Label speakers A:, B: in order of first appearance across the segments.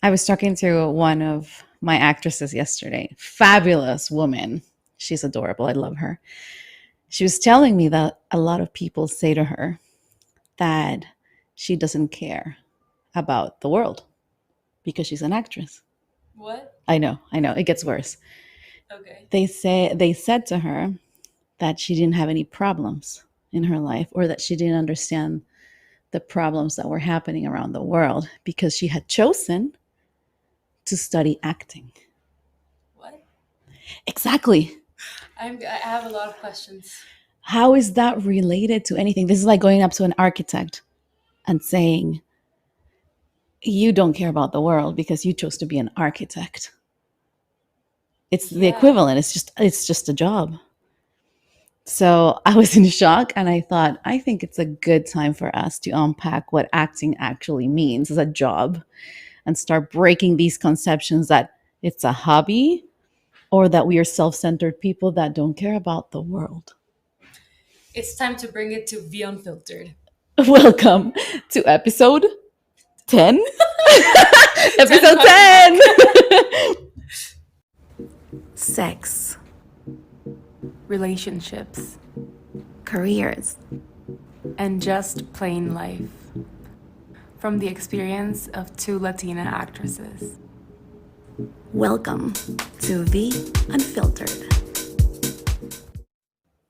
A: I was talking to one of my actresses yesterday. Fabulous woman. She's adorable. I love her. She was telling me that a lot of people say to her that she doesn't care about the world because she's an actress.
B: What?
A: I know. It gets worse.
B: Okay.
A: They said to her that she didn't have any problems in her life or that she didn't understand the problems that were happening around the world because she had chosen to study acting.
B: What?
A: Exactly.
B: I have a lot of questions.
A: How is that related to anything? This is like going up to an architect and saying, you don't care about the world because you chose to be an architect. It's the
B: Yeah.
A: equivalent. It's just a job. So I was in shock and I thought, I think it's a good time for us to unpack what acting actually means as a job and start breaking these conceptions that it's a hobby or that we are self-centered people that don't care about the world.
B: It's time to bring it to V Unfiltered.
A: Welcome to episode 10.
B: 10
A: Episode
B: question mark.
A: 10. Sex,
B: Relationships.
A: careers,
B: And just plain life. From the experience of two Latina actresses.
A: welcome to V Unfiltered.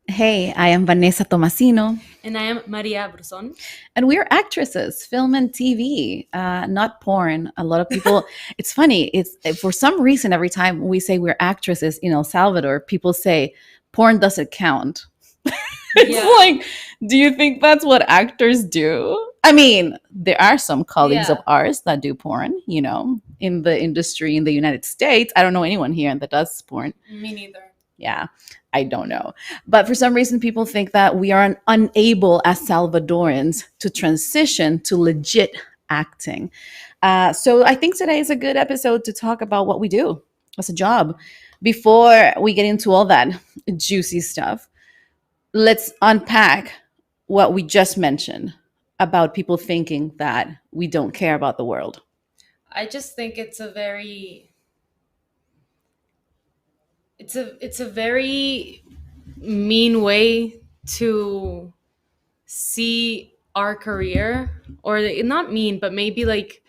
A: Hey, I am Vanessa Tomasino.
B: And I am Maria Bruson.
A: And we're actresses, film and TV, not porn. A lot of people, it's funny. It's for some reason, every time we say we're actresses in El Salvador, people say porn doesn't count. It's like, do you think that's what actors do? I mean, there are some colleagues of ours that do porn, in the industry in the United States. I don't know anyone here that does porn.
B: Me neither.
A: Yeah, I don't know. But for some reason, people think that we are unable as Salvadorans to transition to legit acting. So I think today is a good episode to talk about what we do as a job. Before we get into all that juicy stuff, let's unpack what we just mentioned about people thinking that we don't care about the world.
B: I just think it's a very mean way to see our career, or not mean, but maybe like,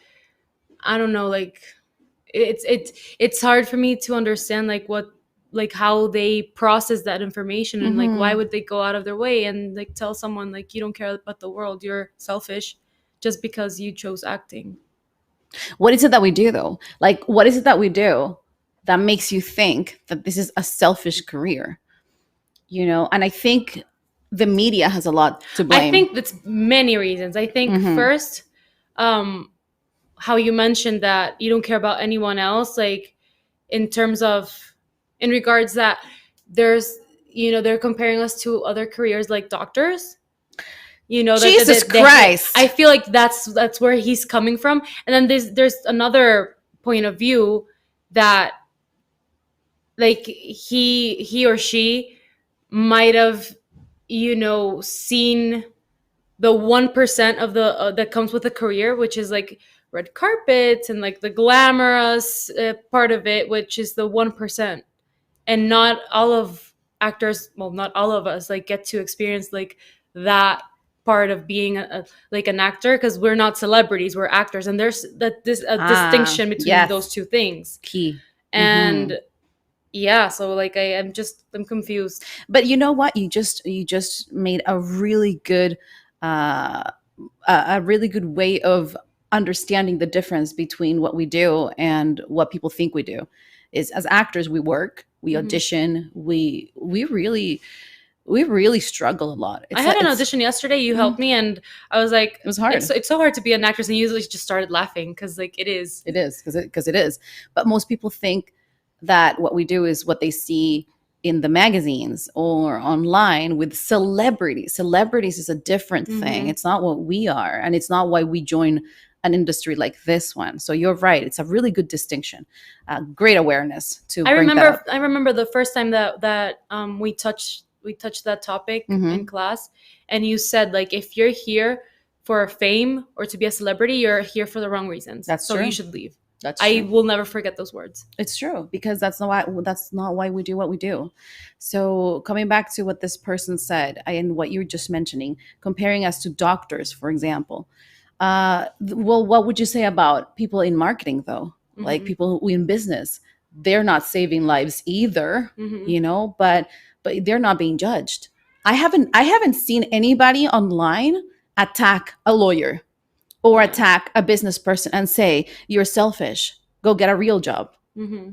B: I don't know, like it's hard for me to understand like what, like how they process that information, and like why would they go out of their way and like tell someone like you don't care about the world, you're selfish just because you chose acting.
A: What is it that we do though? Like, what is it that we do that makes you think that this is a selfish career? And I think the media has a lot to blame.
B: I think that's many reasons. I think first, how you mentioned that you don't care about anyone else, like in terms of, in regards that there's, they're comparing us to other careers like doctors.
A: Jesus Christ.
B: I feel like that's where he's coming from. And then there's another point of view that like he or she might have, seen the 1% of the that comes with a career, which is like red carpets and like the glamorous part of it, which is the 1%. And not all of actors, well, not all of us like get to experience like that part of being like an actor, because we're not celebrities, we're actors, and there's distinction between those two things.
A: Key.
B: And yeah, so like I'm confused.
A: But you know what? You just made a really good way of understanding the difference between what we do and what people think we do. Is as actors, we work, we audition, we really struggle a lot.
B: I had an audition yesterday. You helped me, and I was like,
A: it was hard.
B: It's so hard to be an actress, and usually just started laughing because like it is
A: because it is. But most people think that what we do is what they see in the magazines or online with celebrities. Celebrities is a different thing. It's not what we are, and it's not why we join an industry like this one. So you're right. It's a really good distinction. Great awareness to bring that up.
B: I remember the first time that we touched that topic in class, and you said like, if you're here for fame or to be a celebrity, you're here for the wrong reasons.
A: That's true.
B: You should leave.
A: That's
B: I
A: true.
B: will never forget those words.
A: It's true, because that's not why we do what we do. So coming back to what this person said and what you were just mentioning, comparing us to doctors, for example. Well, what would you say about people in marketing, though? Like
B: Hmm.
A: people who in business, they're not saving lives either,
B: Hmm.
A: but they're not being judged. I haven't seen anybody online attack a lawyer or
B: Yeah.
A: attack a business person and say you're selfish. Go get a real job.
B: Hmm.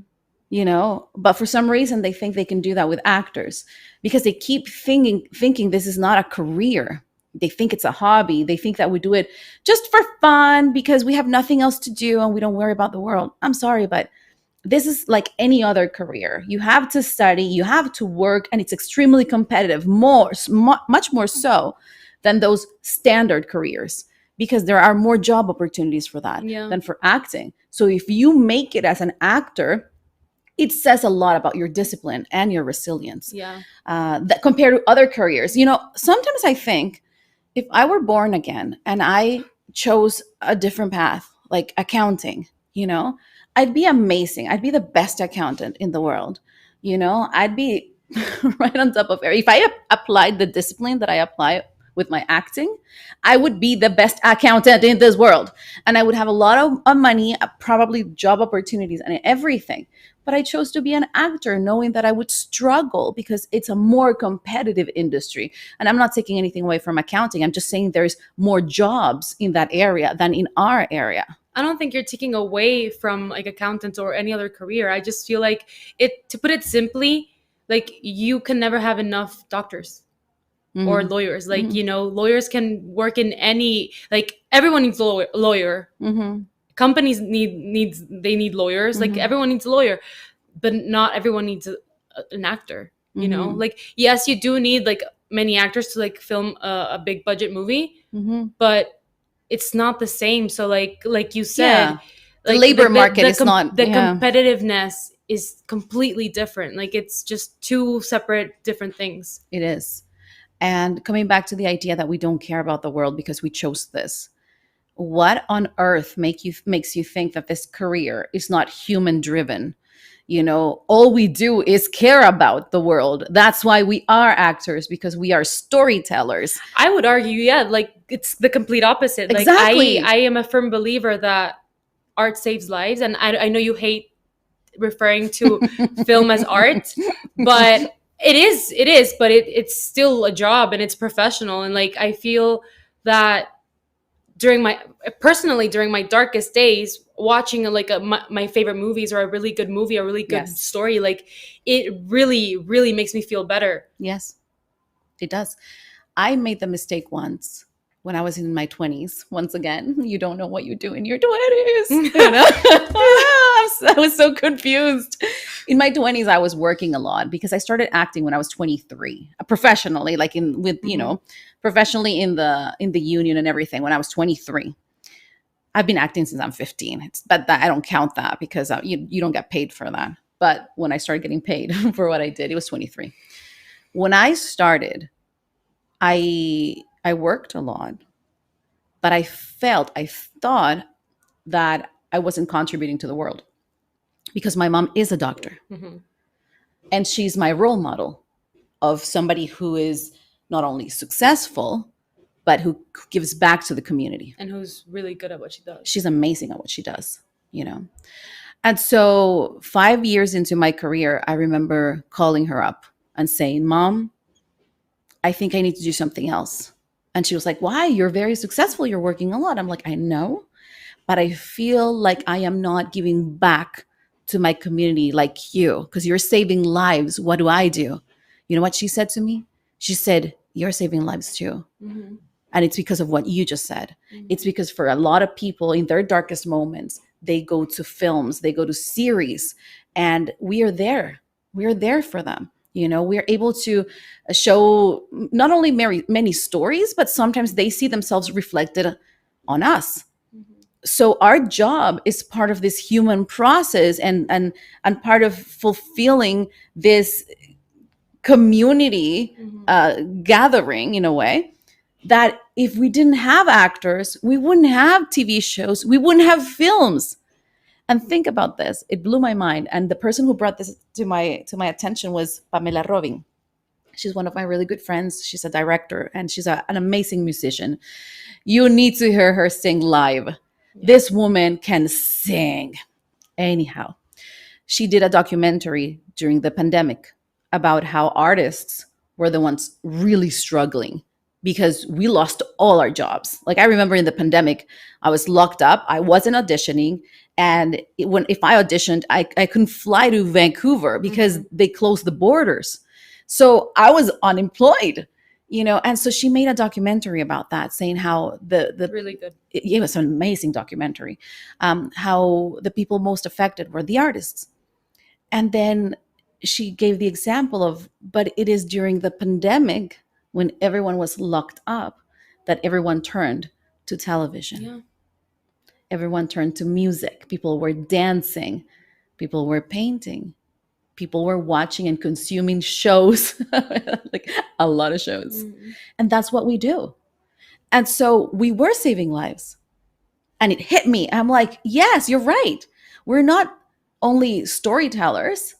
A: But for some reason they think they can do that with actors, because they keep thinking this is not a career. They think it's a hobby. They think that we do it just for fun because we have nothing else to do and we don't worry about the world. I'm sorry, but this is like any other career. You have to study, you have to work, and it's extremely competitive, much more so than those standard careers, because there are more job opportunities for that
B: Yeah.
A: than for acting. So if you make it as an actor, it says a lot about your discipline and your resilience,
B: Yeah.
A: that compared to other careers. Sometimes I think if I were born again and I chose a different path, like accounting, I'd be amazing. I'd be the best accountant in the world. I'd be right on top of it. If I applied the discipline that I apply with my acting, I would be the best accountant in this world. And I would have a lot of money, probably job opportunities and everything. But I chose to be an actor knowing that I would struggle because it's a more competitive industry. And I'm not taking anything away from accounting. I'm just saying there's more jobs in that area than in our area.
B: I don't think you're taking away from like accountants or any other career. I just feel like it, to put it simply, like you can never have enough doctors or
A: Hmm.
B: lawyers. Like,
A: Hmm.
B: lawyers can work in any, like everyone needs a lawyer.
A: Hmm.
B: Companies they need lawyers. Like
A: Hmm.
B: everyone needs a lawyer, but not everyone needs an actor.
A: Hmm.
B: Like yes, you do need like many actors to like film a big budget movie,
A: Hmm.
B: but it's not the same. So like you said,
A: Yeah. The labor market is not,
B: the
A: yeah,
B: competitiveness is completely different. Like it's just two separate different things.
A: it is. And coming back to the idea that we don't care about the world because we chose this. What on earth makes you think that this career is not human driven? All we do is care about the world. That's why we are actors, because we are storytellers.
B: I would argue, yeah, like it's the complete opposite. Like I
A: Exactly.
B: am a firm believer that art saves lives, and I know you hate referring to film as art, but it is, but it's still a job and it's professional. And like I feel that during my personally during my darkest days, watching my favorite movies or a really good movie, a really good
A: Yes.
B: story, like it really really makes me feel better.
A: Yes, it does. I made the mistake once when I was in my 20s. Once again, you don't know what you do in your 20s. I was so confused. In my 20s, I was working a lot because I started acting when I was 23, professionally, like
B: Mhm.
A: professionally in the union and everything when I was 23. I've been acting since I'm 15. But I don't count that because you don't get paid for that. But when I started getting paid for what I did, it was 23. When I started, I worked a lot, but I thought that I wasn't contributing to the world because my mom is a doctor
B: Mhm.
A: and she's my role model of somebody who is not only successful but who gives back to the community.
B: And who's really good at what she does.
A: She's amazing at what she does, you know. And so 5 years into my career, I remember calling her up and saying, "Mom, I think I need to do something else." And she was like, "Why? You're very successful. You're working a lot." I'm like, "I know, but I feel like I am not giving back to my community like you because you're saving lives. What do I do?" You know what she said to me? She said, "You're saving lives too."
B: Mhm.
A: And it's because of what you just said. It's
B: Mhm.
A: because for a lot of people in their darkest moments, they go to films, they go to series, and we are there. We are there for them. We're able to show not only many stories, but sometimes they see themselves reflected on us.
B: Mhm.
A: So our job is part of this human process and part of fulfilling this community
B: Mhm.
A: gathering in a way that if we didn't have actors, we wouldn't have TV shows, we wouldn't have films. And think about this. It blew my mind. And the person who brought this to my attention was Pamela Robin. She's one of my really good friends. She's a director and she's an amazing musician. You need to hear her sing live.
B: Yeah.
A: This woman can sing. Anyhow, she did a documentary during the pandemic about how artists were the ones really struggling because we lost all our jobs. Like I remember in the pandemic, I was locked up. I wasn't auditioning, and if I auditioned, I couldn't fly to Vancouver because they closed the borders. So I was unemployed, and so she made a documentary about that, saying how the
B: Really good.
A: it was an amazing documentary, how the people most affected were the artists. And then she gave the example of, but it is during the pandemic when everyone was locked up that everyone turned to television.
B: Yeah.
A: Everyone turned to music. People were dancing. People were painting. People were watching and consuming shows, like a lot of shows. And that's what we do. And so we were saving lives. And it hit me. I'm like, yes, you're right. We're not only storytellers,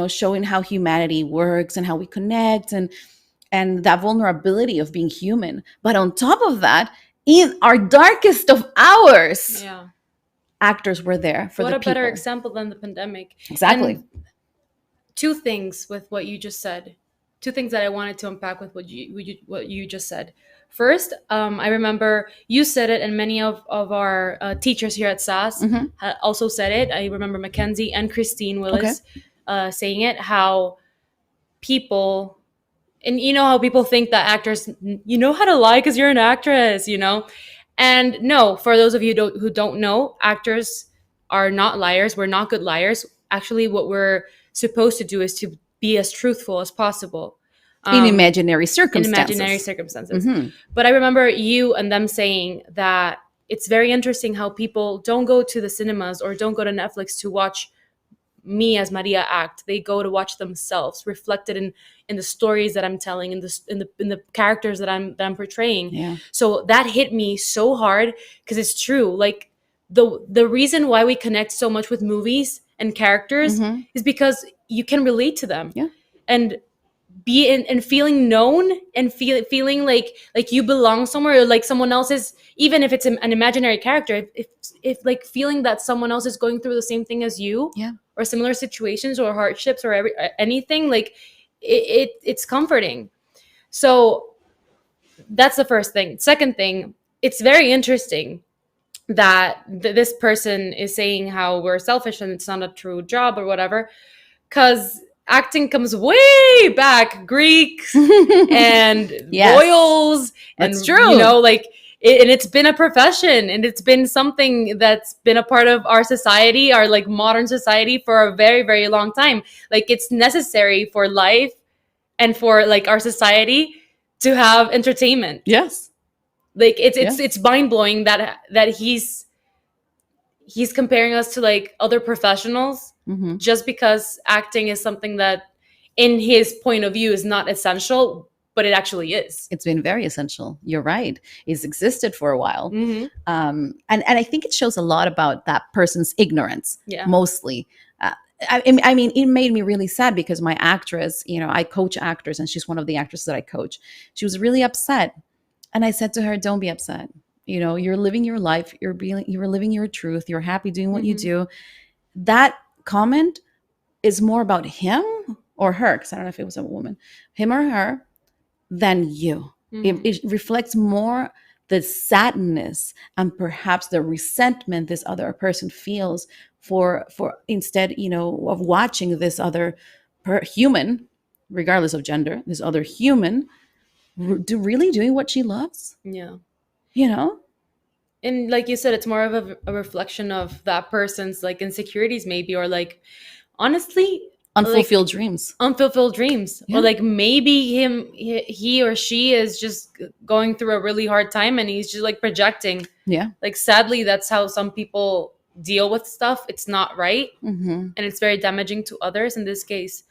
A: showing how humanity works and how we connect and that vulnerability of being human. But on top of that, in our darkest of hours,
B: Yeah.
A: actors were there for
B: What
A: the
B: a
A: people.
B: better example than the pandemic.
A: Exactly.
B: And two things with what you just said. Two things that I wanted to unpack with what you just said. First, I remember you said it, and many of our teachers here at SAS also said it. I remember Mackenzie and Christine Willis saying it. How people, and you know how people think that actors, you know how to lie because you're an actress, And no, for those of you who don't know, actors are not liars. We're not good liars. Actually, what we're supposed to do is to be as truthful as possible.
A: In imaginary
B: In
A: circumstances.
B: imaginary circumstances. But I remember you and them saying that it's very interesting how people don't go to the cinemas or don't go to Netflix to watch me as Maria act. They go to watch themselves reflected in the stories that I'm telling, in the characters that I'm portraying.
A: Yeah.
B: So that hit me so hard because it's true. Like the reason why we connect so much with movies and characters is because you can relate to them.
A: Yeah.
B: And be in and feeling known and feeling like you belong somewhere, or like someone else is, even if it's an imaginary character, if like feeling that someone else is going through the same thing as you,
A: Yeah.
B: or similar situations or hardships or anything, like it's comforting. So that's the first thing. Second thing, it's very interesting that this person is saying how we're selfish and it's not a true job or whatever, because acting comes way back, Greeks and
A: Yes.
B: royals, and
A: That's true.
B: and it's been a profession, and it's been something that's been a part of our society, our like modern society, for a very, very long time. Like it's necessary for life and for like our society to have entertainment.
A: Yes.
B: Like it's mind-blowing that he's comparing us to like other professionals just because acting is something that in his point of view is not essential, but it actually is.
A: It's been very essential. You're right. It's existed for a while. And I think it shows a lot about that person's ignorance, mostly. I mean, it made me really sad because my actress, I coach actors, and she's one of the actresses that I coach. She was really upset. And I said to her, don't be upset. You're living your life. You're living your truth. You're happy doing what you do. That comment is more about him or her, because I don't know if it was a woman, him or her, than you. It reflects more the sadness and perhaps the resentment this other person feels for instead, of watching this other human, regardless of gender, this other human really doing what she loves.
B: Yeah.
A: And
B: like you said, it's more of a reflection of that person's like insecurities, maybe, or like honestly
A: unfulfilled dreams.
B: Or like maybe he or she is just going through a really hard time and he's just like projecting. Like sadly, that's how some people deal with stuff. It's not right. And it's very damaging to others, in this case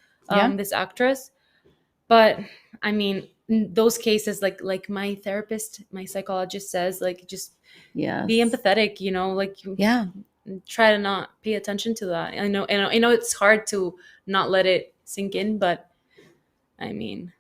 B: this actress. But I mean, in those cases, like my therapist, my psychologist says, like just be empathetic, like try to not pay attention to that. I know it's hard to not let it sink in, but I mean,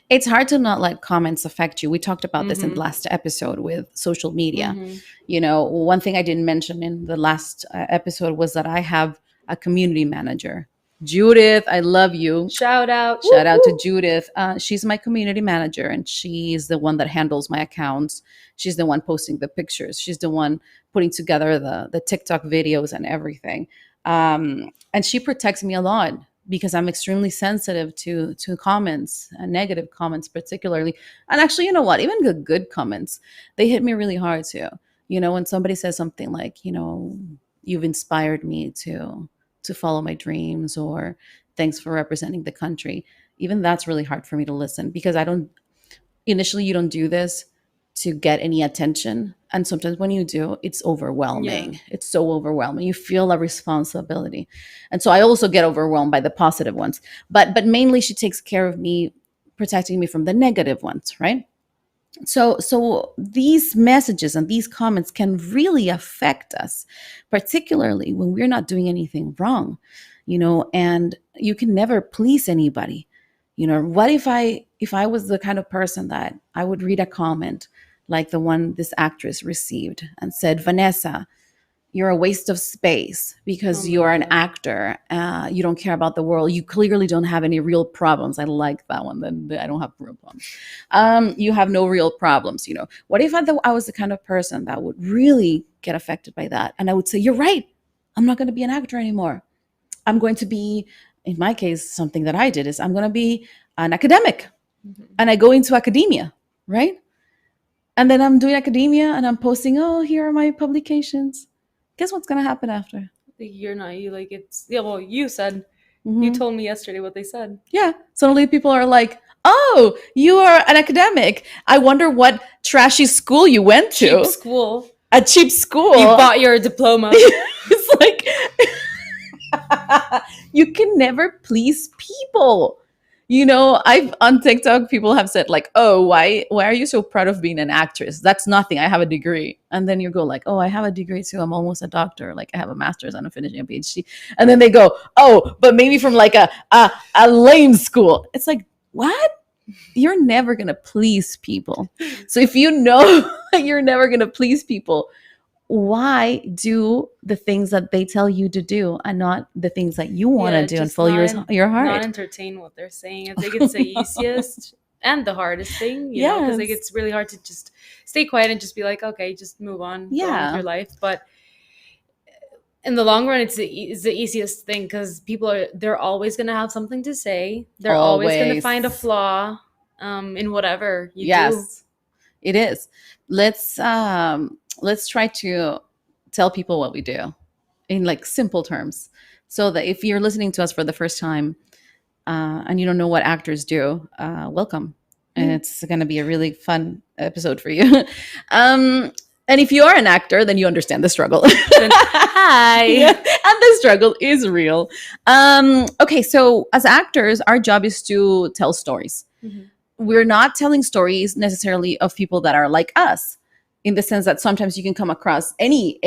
A: It's hard to not let comments affect you. We talked about this in the
B: mm-hmm,
A: last episode with social media.
B: mm-hmm.
A: You know, one thing I didn't mention in the last episode was that I have a community manager. Judith, I love you.
B: Shout out,
A: Shout
B: woo,
A: out to
B: woo.
A: Judith. She's my community manager, and she's the one that handles my accounts. She's the one posting the pictures. She's the one putting together the TikTok videos and everything. And she protects me a lot because I'm extremely sensitive to comments, negative comments particularly. And actually, you know what? Even the good comments, they hit me really hard too. You know, when somebody says something like, you know, you've inspired me to follow my dreams, or thanks for representing the country. Even that's really hard for me to listen because I don't, initially, you don't do this to get any attention. And sometimes when you do, it's
B: Yeah.
A: overwhelming. It's so overwhelming. You feel a responsibility. And so I also get overwhelmed by the positive ones. But mainly she takes care of me, protecting me from the negative ones, right? So these messages and these comments can really affect us, particularly when we're not doing anything wrong, you know. And you can never please anybody. You know, what if I was the kind of person that I would read a comment like the one this actress received and said, Vanessa, you're a waste of space
B: Oh
A: because
B: my
A: you're an
B: god.
A: actor. You don't care about the world. You clearly don't have any real problems. I like that one. Then I don't have real problems. You have no real problems. You know, what if I was the kind of person that would really get affected by that, and I would say, "You're right. I'm not going to be an actor anymore. I'm going to be, in my case, something that I did is I'm going to be an academic,
B: Mhm.
A: and I go into academia, right? And then I'm doing academia and I'm posting, oh, here are my publications. Guess what's going to happen after?
B: Like, you're not you like it's yeah. Well, you
A: Hmm.
B: told me yesterday what they said.
A: Yeah. Suddenly people are like, oh, you are an academic. I wonder what trashy school you went
B: Cheap
A: to.
B: school.
A: A cheap
B: You
A: school.
B: bought your diploma.
A: It's like, you can never please people. You know, I've on TikTok, people have said like, "Oh, why are you so proud of being an actress? That's nothing. I have a degree." And then you go like, "Oh, I have a degree too. I'm almost a doctor. Like I have a master's and I'm finishing a PhD." And then they go, "Oh, but maybe from like a lame school." It's like, what? You're never gonna please people. So if you know that you're never gonna please people, why do the things that they tell you to do and not the things that you want to
B: Yeah,
A: do and
B: just
A: follow your
B: not
A: heart?
B: entertain what they're saying. I think it's the easiest and the hardest thing, because like
A: Yes.
B: it's really hard to just stay quiet and just be like, okay, just move on, go on with
A: Yeah.
B: your life. But in the long run, it's the easiest thing because they're always gonna have something to say. They're always gonna find a
A: Always.
B: flaw, in whatever you do.
A: Yes, it is. Let's try to tell people what we do in like simple terms, so that if you're listening to us for the first time, and you don't know what actors do, welcome. And
B: Mm.
A: it's going to be a really fun episode for you. um, and if you are an actor, then you understand the struggle.
B: Then, hi.
A: Yeah, and the struggle is real. Okay, so as actors, our job is to tell stories.
B: Mhm.
A: We're not telling stories necessarily of people that are like us, in the sense that sometimes you can come across any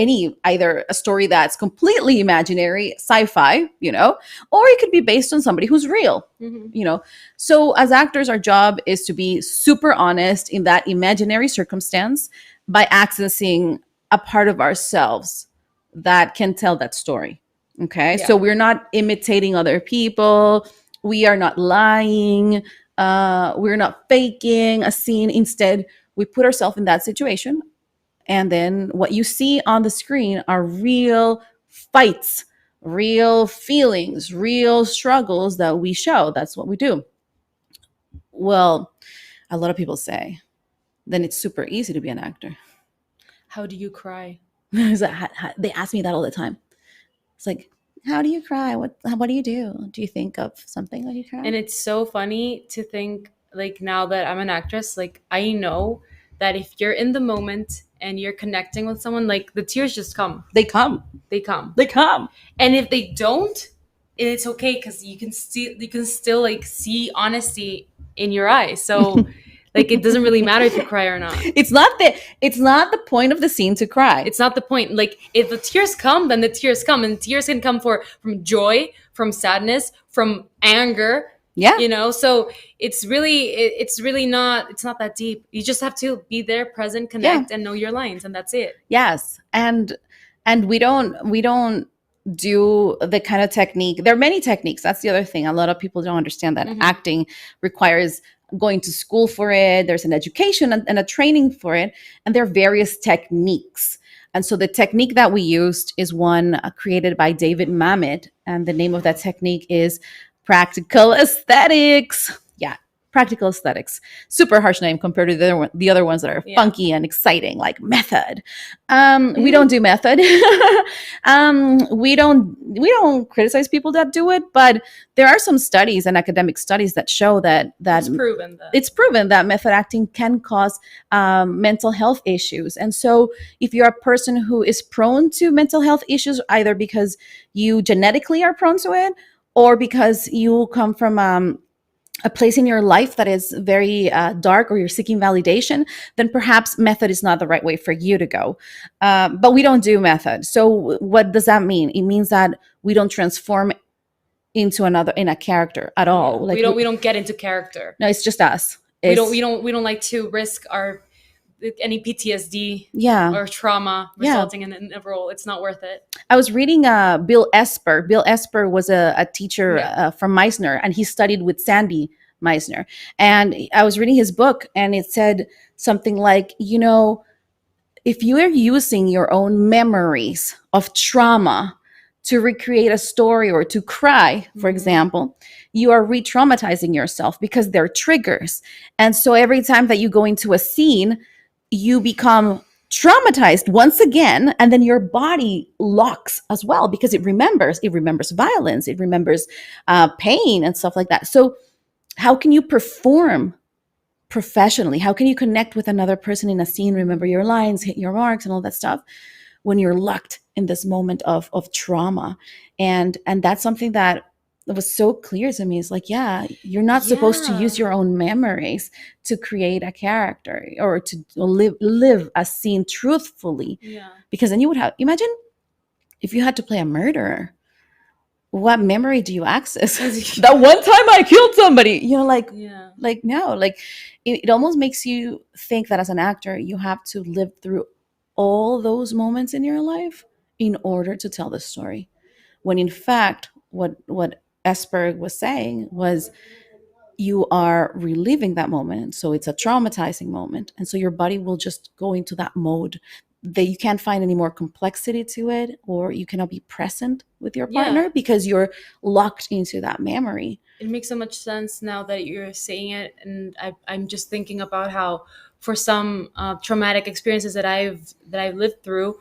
A: either a story that's completely imaginary, sci-fi, you know, or it could be based on somebody who's real,
B: Mhm.
A: you know. So as actors, our job is to be super honest in that imaginary circumstance by accessing a part of ourselves that can tell that story. Okay,
B: Yeah.
A: so we're not imitating other people, we are not lying, we're not faking a scene. Instead, we put ourselves in that situation, and then what you see on the screen are real fights, real feelings, real struggles that we show. That's what we do. Well, a lot of people say, then it's super easy to be an actor.
B: How do you cry?
A: They ask me that all the time. It's like, how do you cry? What do you do? Do you think of something when you cry?
B: And it's so funny to think, like, now that I'm an actress, like, I know that if you're in the moment and you're connecting with someone, like, the tears just come.
A: They come.
B: They come.
A: They come.
B: And if they don't, it's okay because you can still like see honesty in your eyes. So Like it doesn't really matter if you cry or not.
A: It's not the point of the scene to cry.
B: It's not the point. Like if the tears come, then the tears come, and tears can come from joy, from sadness, from anger.
A: Yeah.
B: So it's really not, it's not that deep. You just have to be there, present,
A: Yeah.
B: connect, and know your lines, and that's it.
A: Yes. And we don't do the kind of technique. There are many techniques. That's the other thing. A lot of people don't understand that acting requires going to school for it. There's an education and a training for it, and there are various techniques. And so the technique that we used is one created by David Mamet, and the name of that technique is practical aesthetics. Yeah, practical aesthetics. Super harsh name compared to the other ones that are funky and exciting, like method. We don't do method. We don't criticize people that do it, but there are some studies and academic studies that show that it's proven that method acting can cause mental health issues. And so if you're a person who is prone to mental health issues, either because you genetically are prone to it or because you come from a place in your life that is very dark, or you're seeking validation, then perhaps method is not the right way for you to go. But we don't do method. So what does that mean? It means that we don't transform into a character at all.
B: Like we don't get into character.
A: No, it's just us.
B: We don't like to risk any PTSD or trauma resulting in a role. It's not worth it.
A: I was reading Bill Esper. Bill Esper was a teacher from Meisner, and he studied with Sandy Meisner. And I was reading his book, and it said something like, if you are using your own memories of trauma to recreate a story or to cry, for example, you are re-traumatizing yourself because they're triggers. And so every time that you go into a scene, you become traumatized once again, and then your body locks as well because it remembers violence, it remembers pain and stuff like that. So how can you perform professionally? How can you connect with another person in a scene, remember your lines, hit your marks and all that stuff when you're locked in this moment of trauma? And that's something that was so clear to me. It's like, you're not supposed to use your own memories to create a character or to live a scene truthfully. Because then you would imagine if you had to play a murderer, what memory do you access? That one time I killed somebody, no, it almost makes you think that as an actor, you have to live through all those moments in your life in order to tell the story. When in fact, what Esper was saying was, you are reliving that moment. So it's a traumatizing moment. And so your body will just go into that mode that you can't find any more complexity to it, or you cannot be present with your partner because you're locked into that memory.
B: It makes so much sense now that you're saying it. And I'm just thinking about how for some traumatic experiences that I've lived through,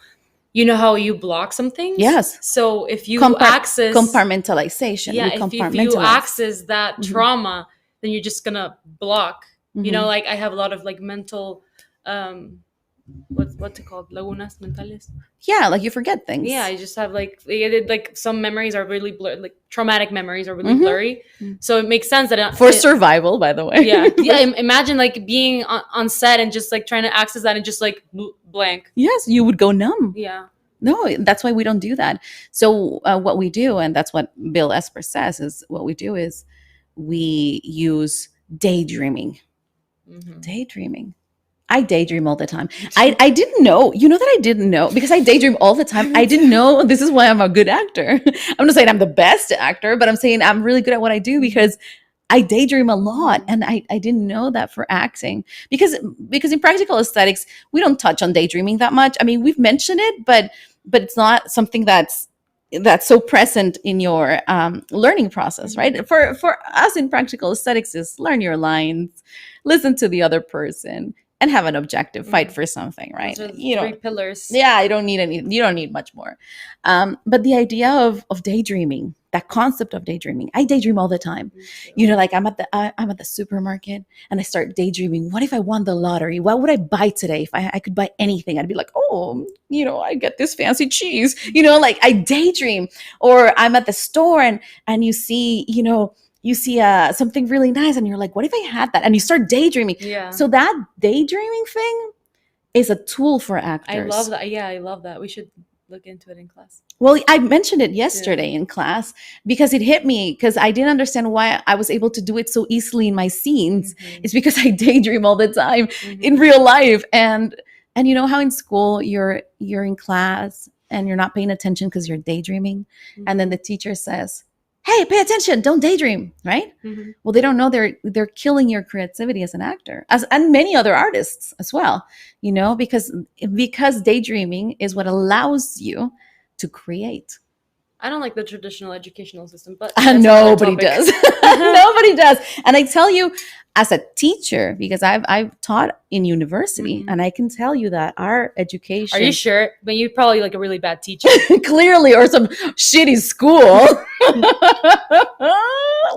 B: you know how you block some things?
A: Yes.
B: So if you access
A: compartmentalization.
B: If you access that trauma, then you're just gonna block. Like I have a lot of like mental what's it called? Lagunas mentales.
A: Yeah, like you forget things.
B: Yeah, I just have like some memories are really blurry, like traumatic memories are really blurry. So it makes sense that
A: for survival, by the way.
B: Yeah. Imagine like being on set and just like trying to access that and just like blank.
A: Yes, you would go numb.
B: Yeah.
A: No, that's why we don't do that. So what we do, and that's what Bill Esper says, is what we do is we use daydreaming. Daydreaming. I daydream all the time. I didn't know, that I didn't know, because I daydream all the time. I didn't know this is why I'm a good actor. I'm not saying I'm the best actor, but I'm saying I'm really good at what I do because I daydream a lot. And I didn't know that for acting because in practical aesthetics, we don't touch on daydreaming that much. I mean, we've mentioned it, but it's not something that's so present in your learning process, right? For us in practical aesthetics is learn your lines, listen to the other person, and have an objective, fight for something, right?
B: Those are the three pillars.
A: Yeah, you don't need much more. But the idea of daydreaming, that concept of daydreaming, I daydream all the time. Like I'm at the supermarket and I start daydreaming. What if I won the lottery? What would I buy today? If I could buy anything, I'd be like, I get this fancy cheese. Like I daydream. Or I'm at the store and you see, you see something really nice and you're like, what if I had that? And you start daydreaming.
B: Yeah.
A: So that daydreaming thing is a tool for
B: I love
A: actors.
B: that. Yeah, I love that. We should look into it in class.
A: Well, I mentioned it
B: Yeah.
A: yesterday in class because it hit me because I didn't understand why I was able to do it so easily in my scenes.
B: Mhm.
A: It's because I daydream all the time in
B: Mhm.
A: real life. And you know how in school you're in class and you're not paying attention because you're daydreaming, and then the
B: Mhm.
A: teacher says, "Hey, pay attention, don't daydream," right?
B: Mhm.
A: Well, they don't know they're killing your creativity as an actor, as and many other artists as well, because daydreaming is what allows you to create.
B: I don't like the traditional educational system, but
A: And
B: that's another
A: nobody
B: topic.
A: does. Nobody does. And I tell you, as a teacher, because I've taught in university,
B: Mhm.
A: and I can tell you that our
B: Are you
A: education
B: sure? But you're probably like a really bad teacher.
A: clearly, or some shitty school.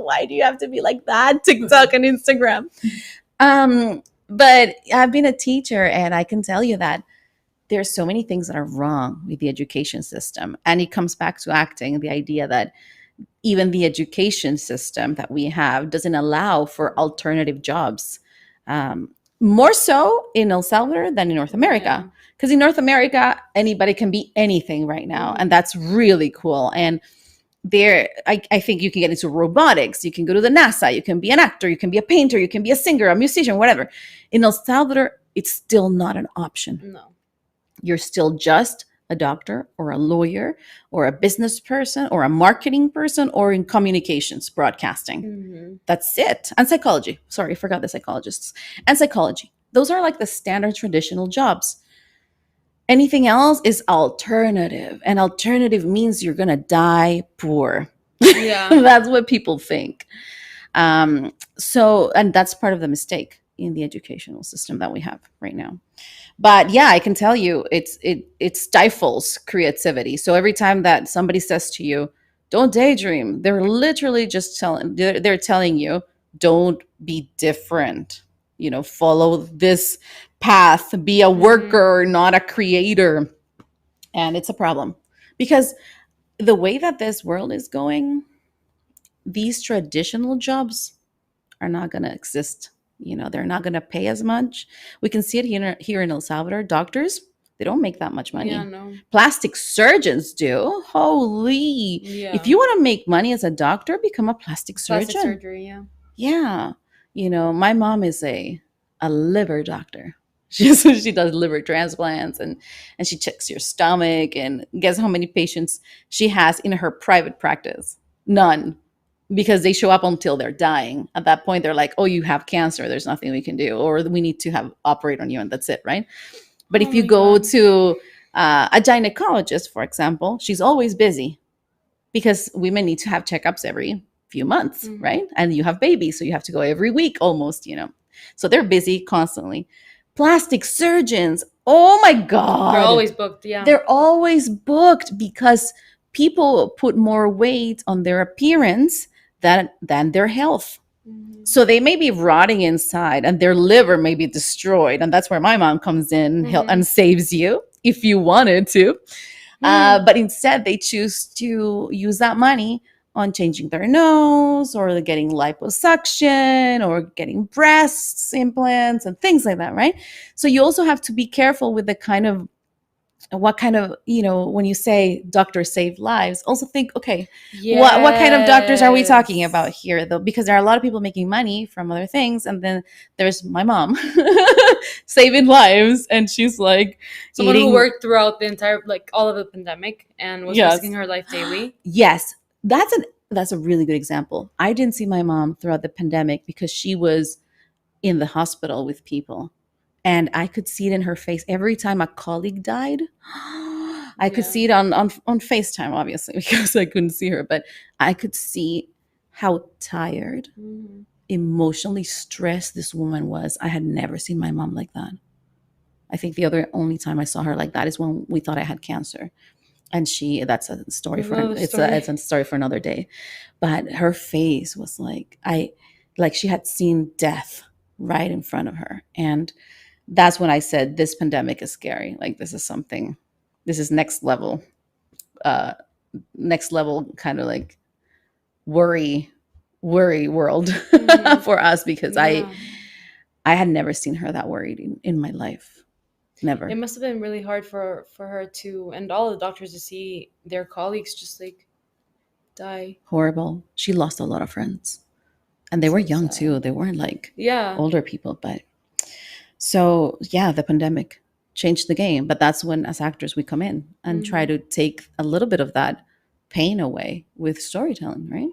A: Why do you have to be like that? TikTok and Instagram. But I've been a teacher, and I can tell you that there's so many things that are wrong with the education system, and it comes back to acting. The idea that even the education system that we have doesn't allow for alternative jobs. More so in El Salvador than in North
B: Yeah.
A: America. Because in North America, anybody can be anything right now. And
B: Mhm.
A: that's really cool. And I think you can get into robotics. You can go to the NASA. You can be an actor. You can be a painter. You can be a singer, a musician, whatever. In El Salvador, it's still not an option.
B: No.
A: You're still just a doctor or a lawyer or a business person or a marketing person or in communications, broadcasting.
B: Mhm.
A: That's it. And psychology. Sorry, I forgot the psychologists. And psychology. Those are like the standard traditional jobs. Anything else is alternative. And alternative means you're going to die poor.
B: Yeah.
A: That's what people think. And that's part of the mistake in the educational system that we have right now. But yeah, I can tell you it stifles creativity. So every time that somebody says to you, don't daydream, they're literally just they're telling you, don't be different, follow this path, be a
B: Mhm.
A: worker, not a creator. And it's a problem because the way that this world is going, these traditional jobs are not going to exist. They're not going to pay as much. We can see it here in El Salvador. Doctors, they don't make that much
B: Yeah.
A: money.
B: No.
A: Plastic surgeons do. Holy. If
B: Yeah.
A: you want to make money as a doctor, become a plastic
B: Plastic
A: surgeon.
B: surgery. Yeah.
A: Yeah. My mom is a liver doctor. She does liver transplants, and she checks your stomach, and guess how many patients she has in her private practice? None, because they show up until they're dying. At that point, they're like, "Oh, you have cancer. There's nothing we can do, or we need to have operate on you, and that's it, right?" But
B: Oh
A: if you
B: my
A: go
B: god.
A: to a gynecologist, for example, she's always busy because women need to have checkups every few months,
B: Mhm.
A: right? And you have babies, so you have to go every week almost. So they're busy constantly. Plastic surgeons, oh my
B: They're
A: God,
B: always booked. Yeah.
A: they're always booked because people put more weight on their appearance than their health.
B: Mhm.
A: So they may be rotting inside and their liver may be destroyed. And that's where my mom comes in
B: Mhm.
A: and saves you if you wanted to.
B: Mhm.
A: But instead, they choose to use that money on changing their nose or getting liposuction or getting breast implants and things like that, right? So you also have to be careful with the kind of what kind of when you say doctors save lives, also think, okay, what kind of doctors are we talking about
B: Yes.
A: here, though? Because there are a lot of people making money from other things, and then there's my mom saving lives, and she's like
B: Someone who
A: eating.
B: worked throughout the entire, like, all of the pandemic and was risking
A: Yes.
B: her life daily.
A: Yes, that's a really good example. I didn't see my mom throughout the pandemic because she was in the hospital with people, and I could see it in her face every time a colleague died. I could
B: Yeah.
A: see it on FaceTime, obviously, because I couldn't see her, but I could see how tired,
B: Mhm.
A: emotionally stressed this woman was. I had never seen my mom like that. I think the other only time I saw her like that is when we thought I had cancer. And that's a story
B: There's
A: for
B: another
A: it's
B: story.
A: a story for another day. But her face was like she had seen death right in front of her. And that's when I said this pandemic is scary. Like this is uh next level kind of like worry worry world
B: Mm-hmm.
A: for us, because
B: Yeah.
A: I had never seen her that worried in my life.
B: It
A: Never.
B: must have been really hard for her to, and all the doctors, to see their colleagues just like die.
A: Horrible. She lost a lot of friends. And they were
B: So
A: young too.
B: sad.
A: They weren't like
B: Yeah.
A: older people, but so yeah, the pandemic changed the game. But that's when, as actors, we come in and try
B: Mm-hmm.
A: to take a little bit of that pain away with storytelling, right?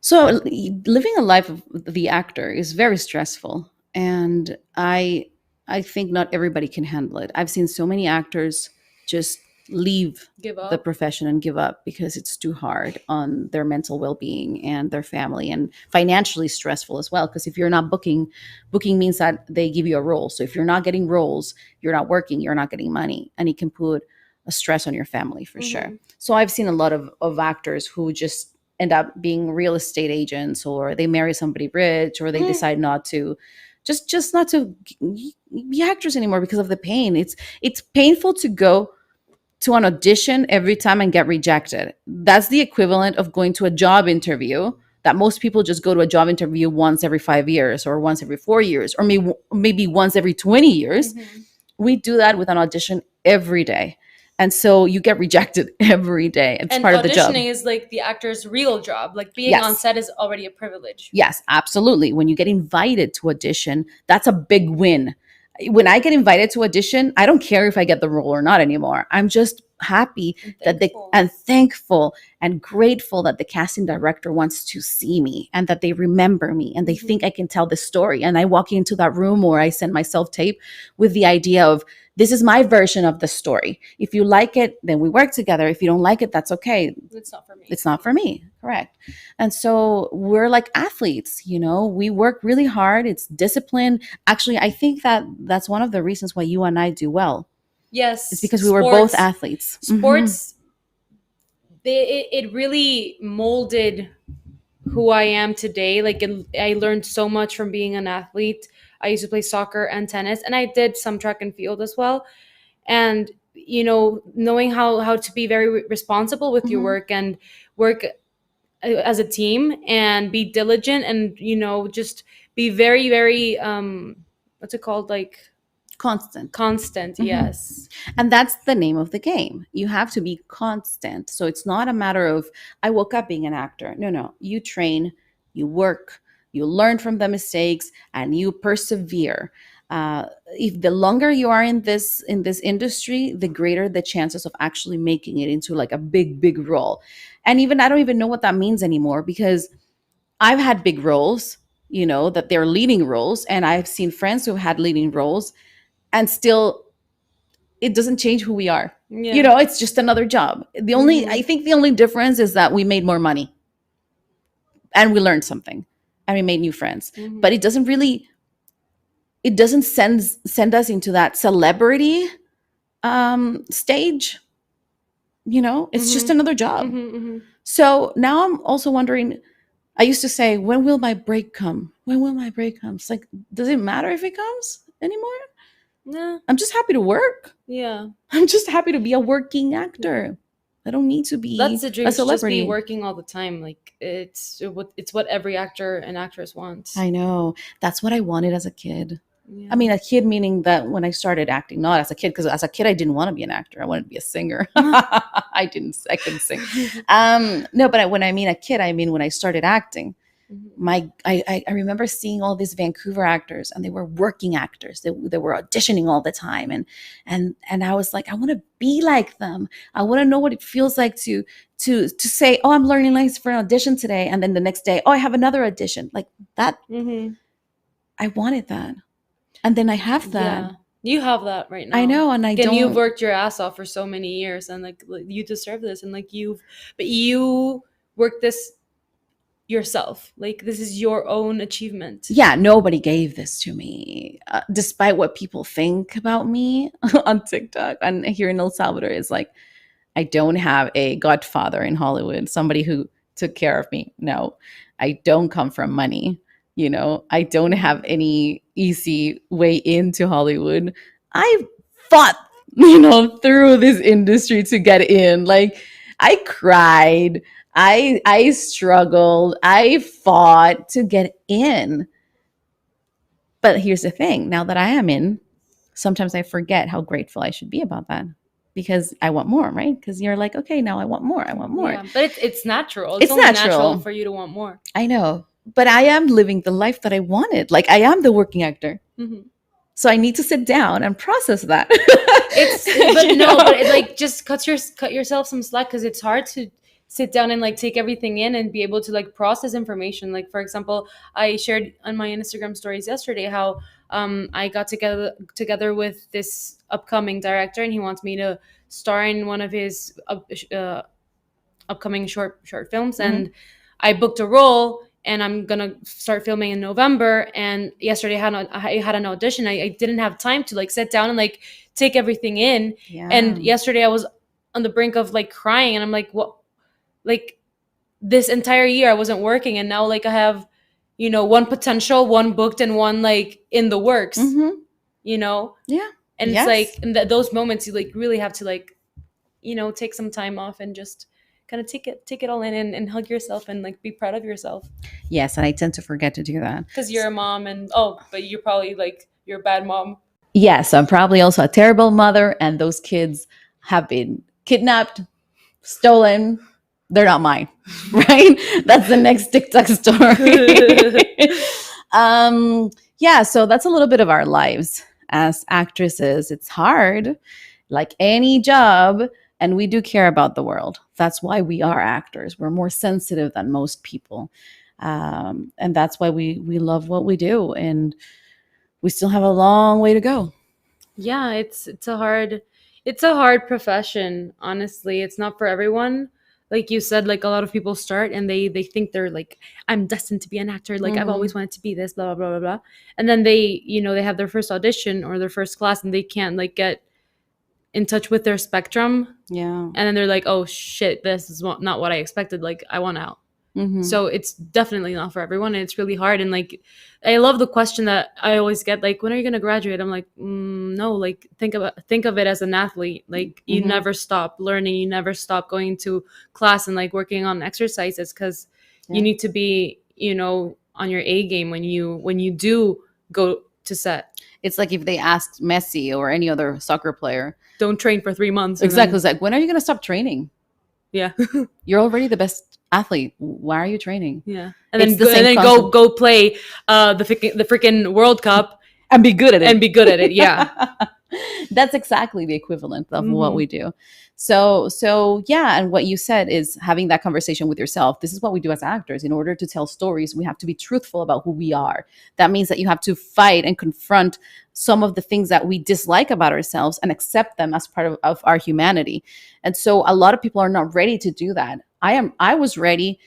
A: So living a life of the actor is very stressful, and I think not everybody can handle it. I've seen so many actors just leave
B: Give
A: the
B: up.
A: profession and give up because it's too hard on their mental well-being and their family, and financially stressful as well, because if you're not booking means that they give you a role. So if you're not getting roles, you're not working, you're not getting money, and it can put a stress on your family for sure.
B: Mm-hmm.
A: So I've seen a lot of actors who just end up being real estate agents, or they marry somebody rich, or they decide not to just not to be actors anymore because of the pain. It's painful to go to an audition every time and get rejected. That's the equivalent of going to a job interview, that most people just go to a job interview once every 5 years, or once every 4 years, or maybe once every 20 years.
B: Mm-hmm.
A: We do that with an audition every day. And so you get rejected every day. It's
B: And
A: part of the job.
B: auditioning is like the actor's real job. Like being on
A: Yes.
B: set is already a privilege.
A: Yes, absolutely. When you get invited to audition, that's a big win. When I get invited to audition, I don't care if I get the role or not anymore. I'm just happy
B: And
A: that they
B: thankful.
A: and thankful and grateful that the casting director wants to see me and that they remember me and they
B: Mhm.
A: think I can tell the story. And I walk into that room, or I send myself tape with the idea of, this is my version of the story. If you like it, then we work together. If you don't like it, that's okay.
B: It's not for me.
A: It's not for me. Correct. And so we're like athletes, we work really hard. It's discipline. Actually, I think that that's one of the reasons why you and I do well. It's
B: Yes,
A: because we were both athletes. Mhm.
B: sports, it really molded who I am today. Like I learned so much from being an athlete. I used to play soccer and tennis, and I did some track and field as well. And knowing how to be very responsible with your
A: Mhm.
B: work, and work as a team, and be diligent, and just be very, very what's it called, like
A: Constant.
B: constant.
A: Mhm.
B: Yes.
A: And that's the name of the game. You have to be constant. So it's not a matter of, I woke up being an actor. No, no. You train, you work, you learn from the mistakes, and you persevere. If the longer you are in this industry, the greater the chances of actually making it into like a big role. And even I don't even know what that means anymore, because I've had big roles, that they're leading roles, and I've seen friends who had leading roles, and still it doesn't change who we are.
B: Yeah.
A: It's just another job. I
B: Hmm.
A: think the only difference is that we made more money and we learned something and we made new friends.
B: Hmm.
A: But it doesn't send us into that celebrity stage. It's just
B: Hmm.
A: another job.
B: Hmm. Hmm.
A: So now I'm also wondering, I used to say, when will my break come? When will my break come? It's like, does it matter if it comes anymore?
B: Yeah.
A: I'm just happy to work.
B: Yeah.
A: I'm just happy to be a working actor. I don't need to
B: That's
A: be
B: the dream,
A: a
B: to just be
A: celebrity.
B: working all the time. Like it's what every actor and actress wants.
A: I know. That's what I wanted as a kid. I
B: Yeah.
A: mean, a kid meaning that when I started acting, not as a kid, because as a kid I didn't want to be an actor. I wanted to be a singer. I couldn't sing. No, but when I mean a kid, I mean when I started acting.
B: Mhm.
A: I remember seeing all these Vancouver actors, and they were working actors. They were auditioning all the time, and I was like, I want to be like them. I want to know what it feels like to say, oh, I'm learning lines for an audition today, and then the next day, oh, I have another audition, like that.
B: Mhm.
A: I wanted that, and then I have that.
B: Yeah. You have that right
A: I
B: now.
A: know, and I
B: Like, and you've
A: don't.
B: worked your ass off for so many years, and like, you deserve this, and like but you worked this yourself. Like, this is your own achievement.
A: Yeah, nobody gave this to me, despite what people think about me on TikTok and here in El Salvador. Is like, I don't have a godfather in Hollywood, somebody who took care of me. No, I don't come from money. I don't have
B: Mhm.
A: any easy way into Hollywood. I fought, through this industry to get in. Like, I cried. I struggled. I fought to get in. But here's the thing, now that I am in, sometimes I forget how grateful I should be about that because I want more, right? Because you're like, okay, now I want more. I want more.
B: Yeah, but it's natural. It's
A: It's
B: only natural
A: natural.
B: for you to want more.
A: I know. But I am living the life that I wanted. Like I am the working actor.
B: Mm-hmm.
A: So I need to sit down and process that.
B: It's but
A: You
B: no,
A: know?
B: but it like just cut yourself some slack because it's hard to sit down and like take everything in and be able to like process information. Like for example, I shared on my Instagram stories yesterday how I got together with this upcoming director and he wants me to star in one of his upcoming short films
A: Mhm.
B: and I booked a role and I'm gonna start filming in November. And yesterday I had an audition. I didn't have time to like sit down and like take everything in.
A: Yeah.
B: And yesterday I was on the brink of like crying and I'm like, what? Like this entire year I wasn't working and now like I have, one potential, one booked, and one like in the works,
A: Mm-hmm.
B: you know?
A: Yeah.
B: And it's
A: Yes.
B: like in those moments you like really have to like take some time off and just kind of take it all in and hug yourself and like be proud of yourself
A: Yes. And I tend to forget to do that.
B: because you're a mom and but you're probably like you're a bad mom.
A: Yes. I'm probably also a terrible mother, and those kids have been kidnapped, stolen. They're not mine, right? That's the next TikTok story. Yeah, so that's a little bit of our lives as actresses. It's hard, like any job, and we do care about the world. That's why we are actors. We're more sensitive than most people, and that's why we love what we do, and we still have a long way to go.
B: Yeah, it's a hard profession, honestly. It's not for everyone. Like you said, like a lot of people start and they think they're like, I'm destined to be an actor, like I've
A: Mm-hmm.
B: always wanted to be this, blah blah blah blah blah. And then they have their first audition or their first class and they can't like get in touch with their spectrum.
A: Yeah.
B: And then they're like, oh shit, this is not what I expected, like I want out.
A: Mm-hmm.
B: So it's definitely not for everyone and it's really hard. And like I love the question that I always get, like, when are you going to graduate? I'm like, no, like think of it as an athlete. Like you
A: Mm-hmm.
B: never stop learning, you never stop going to class and like working on exercises because
A: Yeah.
B: you need to be on your A game when you do go to set.
A: It's like if they asked Messi or any other soccer player,
B: Don't train for 3 months and
A: exactly,
B: then-
A: it's like, when are you going to stop training?
B: yeah.
A: You're already the best athlete. Why are you training?
B: Yeah, and
A: It's
B: then
A: the
B: go, and
A: same
B: then
A: concept.
B: go play the freaking World Cup
A: And be good at it.
B: and be good at it. Yeah,
A: That's exactly the equivalent of what
B: Mhm.
A: we do. So yeah, and what you said is having that conversation with yourself. This is what we do as actors. In order to tell stories, we have to be truthful about who we are. That means that you have to fight and confront some of the things that we dislike about ourselves and accept them as part of our humanity. And so a lot of people are not ready to do that. I was ready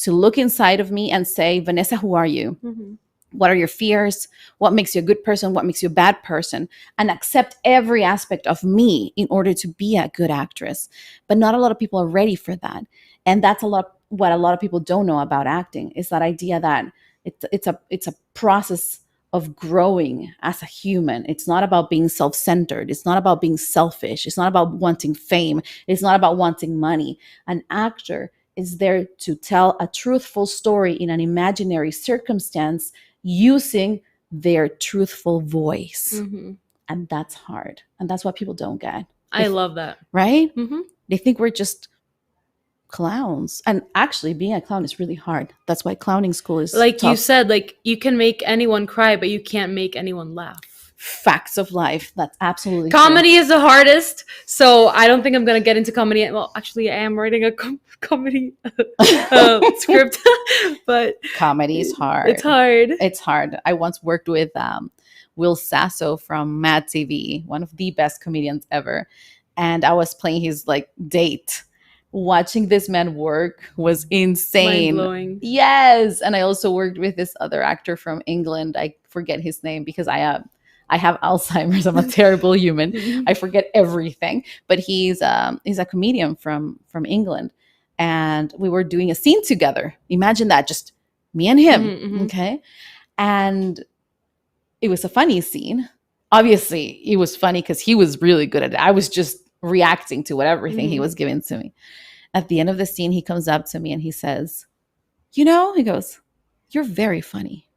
A: to look inside of me and say, Vanessa, who are you?
B: Mhm.
A: What are your fears? What makes you a good person? What makes you a bad person? And accept every aspect of me in order to be a good actress. But not a lot of people are ready for that. And that's what a lot of people don't know about acting is that idea that it's a process of growing as a human. It's not about being self-centered. It's not about being selfish. It's not about wanting fame. It's not about wanting money. An actor is there to tell a truthful story in an imaginary circumstance using their truthful voice.
B: Mhm.
A: And that's hard. And that's what people don't get.
B: I love that.
A: Right?
B: Mhm.
A: They think we're just clowns. And actually, being a clown is really hard. That's why clowning school is
B: Like you
A: tough.
B: said, like you can make anyone cry, but you can't make anyone laugh.
A: Facts of life. That's absolutely
B: Comedy is the hardest, so I don't think I'm gonna get into comedy. Well, actually, I am writing a comedy script, but
A: comedy is hard.
B: it's hard.
A: It's hard. I once worked with Will Sasso from Mad TV, one of the best comedians ever, and I was playing his like date. Watching this man work was insane.
B: Mind-blowing.
A: Yes, and I also worked with this other actor from England. I forget his name because I have Alzheimer's. I'm a terrible human. I forget everything. But he's a comedian from England, and we were doing a scene together. Imagine that, just me and him.
B: Mhm.
A: Okay, and it was a funny scene. Obviously, it was funny because he was really good at it. I was just reacting to everything he
B: Mhm.
A: was giving to me. At the end of the scene, he comes up to me and he says, "You know," he goes, "you're very funny."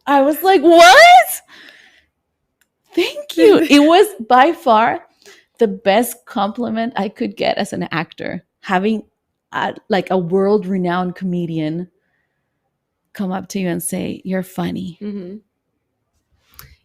A: I was like, "What? Thank you." It was by far the best compliment I could get as an actor, having like a world renowned comedian come up to you and say, "You're funny."
B: Mm-hmm.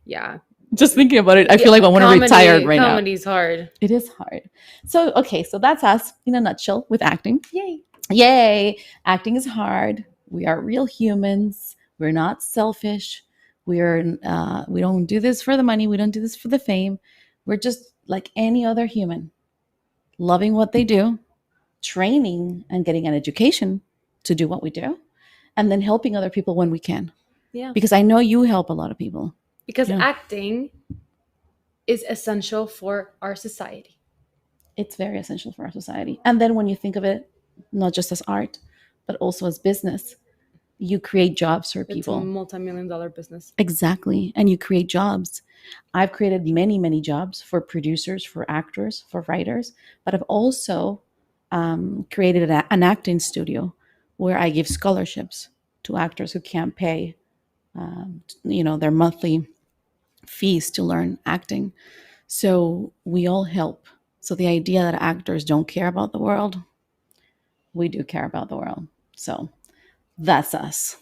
B: Yeah.
A: Just thinking about it, I feel like I want to retire right now.
B: Comedy's hard.
A: It is hard. So, okay, so that's us in a nutshell with acting.
B: Yay.
A: Yay. Acting is hard. We are real humans. We're not selfish. We don't do this for the money. We don't do this for the fame. We're just like any other human, loving what they do, training and getting an education to do what we do, and then helping other people when we can.
B: Yeah.
A: Because I know you help a lot of people.
B: Because
A: Yeah.
B: acting is essential for our society.
A: It's very essential for our society. And then when you think of it, not just as art, but also as business, you create jobs for people.
B: It's a multi-million-dollar business.
A: Exactly. And you create jobs. I've created many, many jobs for producers, for actors, for writers, but I've also created an acting studio where I give scholarships to actors who can't pay, their monthly fees to learn acting. So we all help. So the idea that actors don't care about the world, we do care about the world. So that's us,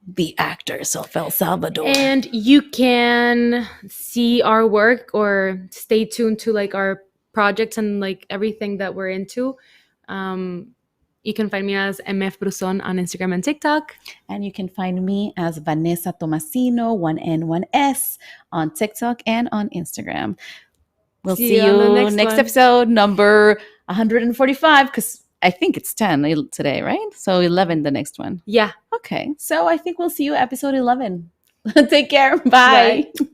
A: the actors of El Salvador.
B: And you can see our work or stay tuned to like our projects and like everything that we're into. You can find me as MF Bruson on Instagram and TikTok.
A: And you can find me as Vanessa Tomasino, 1N1S, on TikTok and on Instagram. We'll see you
B: on the
A: next episode, number 145, because I think it's 10 today, right? So 11 the next one.
B: Yeah.
A: Okay. So I think we'll see you episode 11. Take care. Bye. Bye.